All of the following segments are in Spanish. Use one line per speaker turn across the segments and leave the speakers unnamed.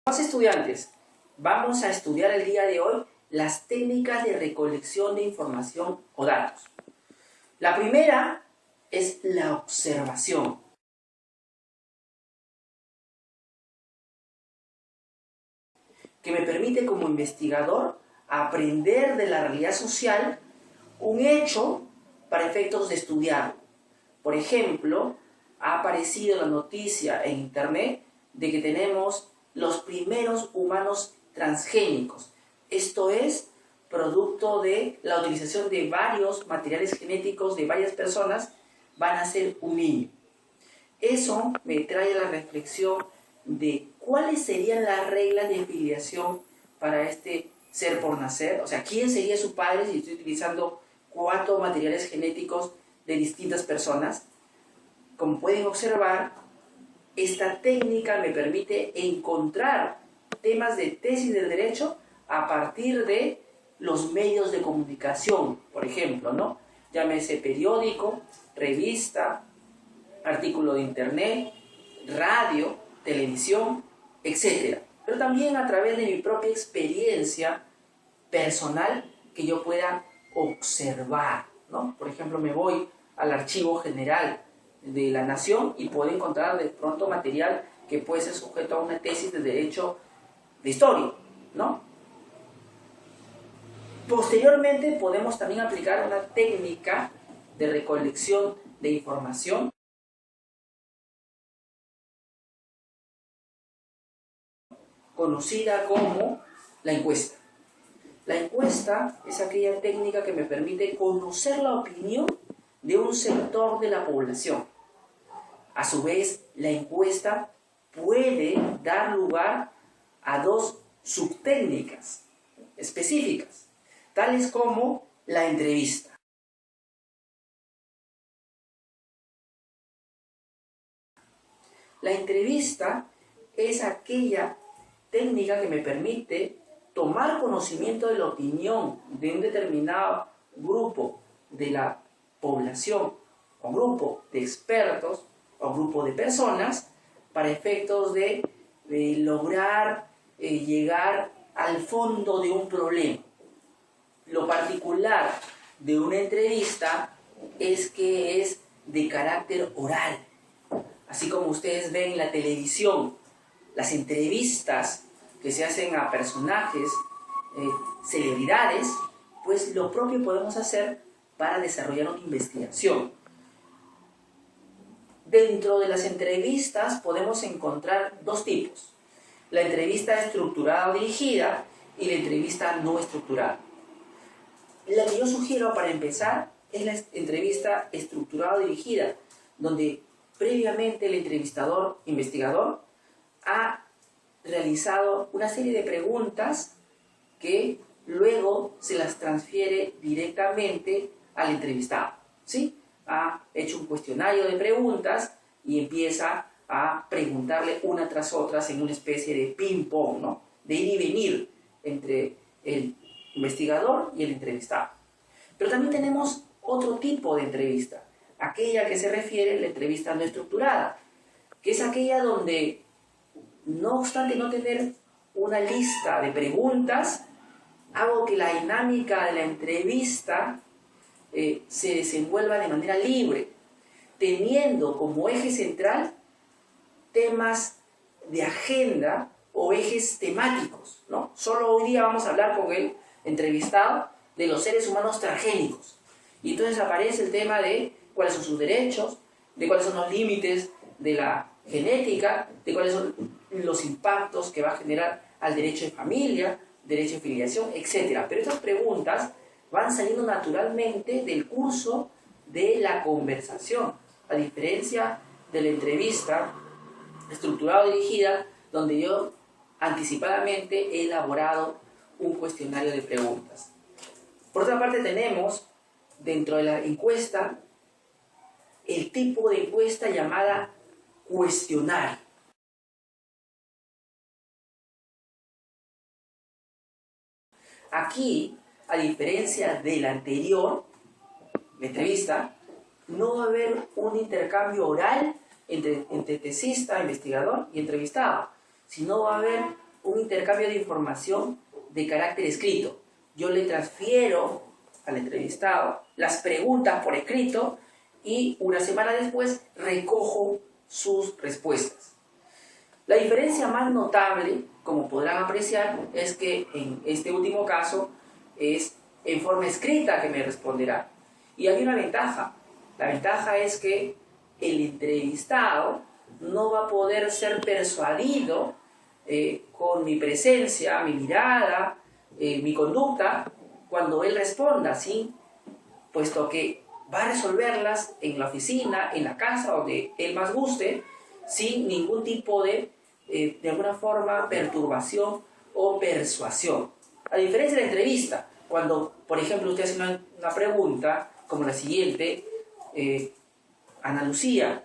Estudiantes, vamos a estudiar el día de hoy las técnicas de recolección de información o datos. La primera es la observación. Que me permite como investigador aprender de la realidad social un hecho para efectos de estudiarlo. Por ejemplo, ha aparecido la noticia en internet de que tenemos los primeros humanos transgénicos. Esto es producto de la utilización de varios materiales genéticos de varias personas, van a ser un niño. Eso me trae a la reflexión de cuáles serían las reglas de filiación para este ser por nacer. O sea, ¿quién sería su padre si estoy utilizando 4 materiales genéticos de distintas personas? Como pueden observar, esta técnica me permite encontrar temas de tesis del derecho a partir de los medios de comunicación, por ejemplo, ¿no? Llámese periódico, revista, artículo de internet, radio, televisión, etc. Pero también a través de mi propia experiencia personal que yo pueda observar, ¿no? Por ejemplo, me voy al Archivo General de la Nación y puedo encontrar de pronto material que puede ser sujeto a una tesis de derecho de historia, ¿no? Posteriormente podemos también aplicar una técnica de recolección de información conocida como la encuesta. La encuesta es aquella técnica que me permite conocer la opinión de un sector de la población. A su vez, la encuesta puede dar lugar a 2 subtécnicas específicas, tales como la entrevista. La entrevista es aquella técnica que me permite tomar conocimiento de la opinión de un determinado grupo de la población, o grupo de expertos, o grupo de personas, para efectos de lograr llegar al fondo de un problema. Lo particular de una entrevista es que es de carácter oral. Así como ustedes ven en la televisión, las entrevistas que se hacen a personajes, celebridades, pues lo propio podemos hacer para desarrollar una investigación. Dentro de las entrevistas podemos encontrar 2 tipos. La entrevista estructurada o dirigida y la entrevista no estructurada. La que yo sugiero para empezar es la entrevista estructurada o dirigida, donde previamente el entrevistador, investigador, ha realizado una serie de preguntas que luego se las transfiere directamente al entrevistado, ¿sí? Ha hecho un cuestionario de preguntas y empieza a preguntarle una tras otra en una especie de ping-pong, ¿no? De ir y venir entre el investigador y el entrevistado. Pero también tenemos otro tipo de entrevista, aquella que se refiere a la entrevista no estructurada, que es aquella donde, no obstante no tener una lista de preguntas, hago que la dinámica de la entrevista se desenvuelva de manera libre, teniendo como eje central temas de agenda o ejes temáticos, ¿no? Solo hoy día vamos a hablar con el entrevistado de los seres humanos transgénicos. Y entonces aparece el tema de cuáles son sus derechos, de cuáles son los límites de la genética, de cuáles son los impactos que va a generar al derecho de familia, derecho de filiación, etc. Pero estas preguntas van saliendo naturalmente del curso de la conversación, a diferencia de la entrevista estructurada o dirigida, donde yo anticipadamente he elaborado un cuestionario de preguntas. Por otra parte, tenemos dentro de la encuesta el tipo de encuesta llamada cuestionario. Aquí, a diferencia de la anterior, la entrevista, no va a haber un intercambio oral entre tesista, investigador y entrevistado, sino va a haber un intercambio de información de carácter escrito. Yo le transfiero al entrevistado las preguntas por escrito y una semana después recojo sus respuestas. La diferencia más notable, como podrán apreciar, es que en este último caso es en forma escrita que me responderá. Y hay una ventaja. La ventaja es que el entrevistado no va a poder ser persuadido con mi presencia, mi mirada, mi conducta, cuando él responda, ¿sí? Puesto que va a resolverlas en la oficina, en la casa, donde él más guste, sin ningún tipo de alguna forma, perturbación o persuasión. A diferencia de la entrevista, cuando, por ejemplo, usted hace una pregunta, como la siguiente, Ana Lucía,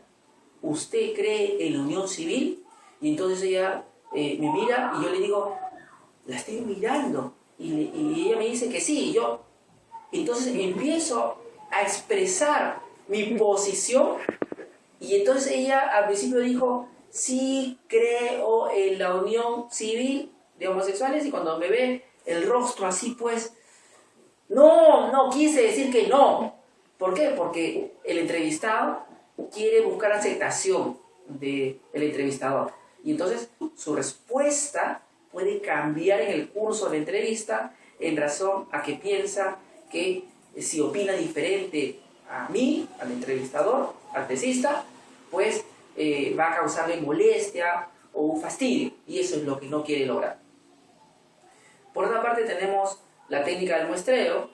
¿usted cree en la unión civil? Y entonces ella me mira y yo le digo, la estoy mirando. Y ella me dice que sí, y yo entonces empiezo a expresar mi posición, y entonces ella al principio dijo, sí creo en la unión civil de homosexuales, y cuando me ve el rostro así, pues, no quise decir que no. ¿Por qué? Porque el entrevistado quiere buscar aceptación del entrevistador. Y entonces su respuesta puede cambiar en el curso de la entrevista en razón a que piensa que si opina diferente a mí, al entrevistador, al tesista, pues va a causarle molestia o un fastidio. Y eso es lo que no quiere lograr. Por otra parte tenemos la técnica del muestreo,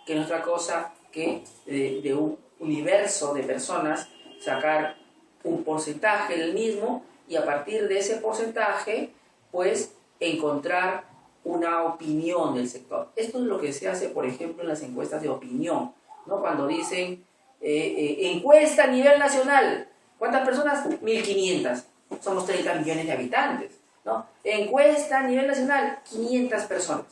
que no es otra cosa que de un universo de personas sacar un porcentaje del mismo y a partir de ese porcentaje pues encontrar una opinión del sector. Esto es lo que se hace, por ejemplo, en las encuestas de opinión, ¿no? Cuando dicen encuesta a nivel nacional, ¿cuántas personas? 1.500, somos 30 millones de habitantes, ¿no? Encuesta a nivel nacional, 500 personas.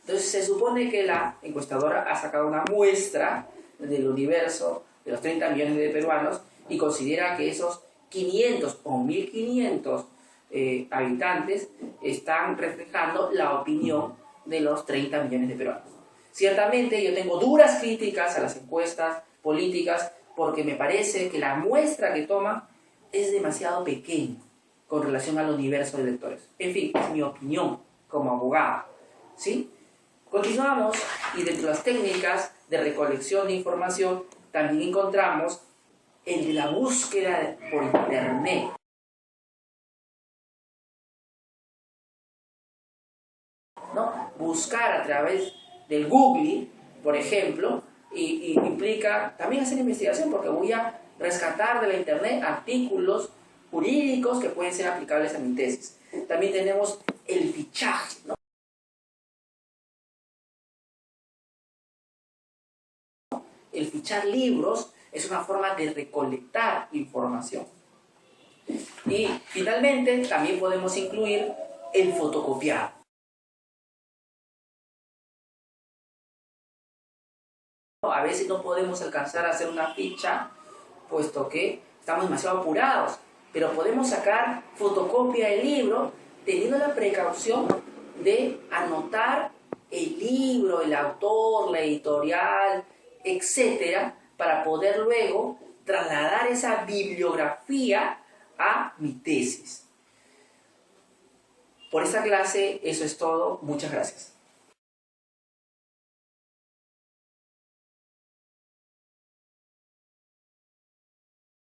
Entonces se supone que la encuestadora ha sacado una muestra del universo de los 30 millones de peruanos y considera que esos 500 o 1.500 habitantes están reflejando la opinión de los 30 millones de peruanos. Ciertamente yo tengo duras críticas a las encuestas políticas porque me parece que la muestra que toma es demasiado pequeña con relación al universo de electores. En fin, es mi opinión como abogado, ¿sí? Continuamos y dentro de las técnicas de recolección de información también encontramos el de la búsqueda por internet. ¿No? Buscar a través del Google, por ejemplo, y implica también hacer investigación porque voy a rescatar de la internet artículos jurídicos que pueden ser aplicables a mi tesis. También tenemos el fichaje, ¿no? El fichar libros es una forma de recolectar información. Y finalmente también podemos incluir el fotocopiado. A veces no podemos alcanzar a hacer una ficha, puesto que estamos demasiado apurados, pero podemos sacar fotocopia del libro teniendo la precaución de anotar el libro, el autor, la editorial, etcétera, para poder luego trasladar esa bibliografía a mi tesis. Por esta clase eso es todo. Muchas gracias.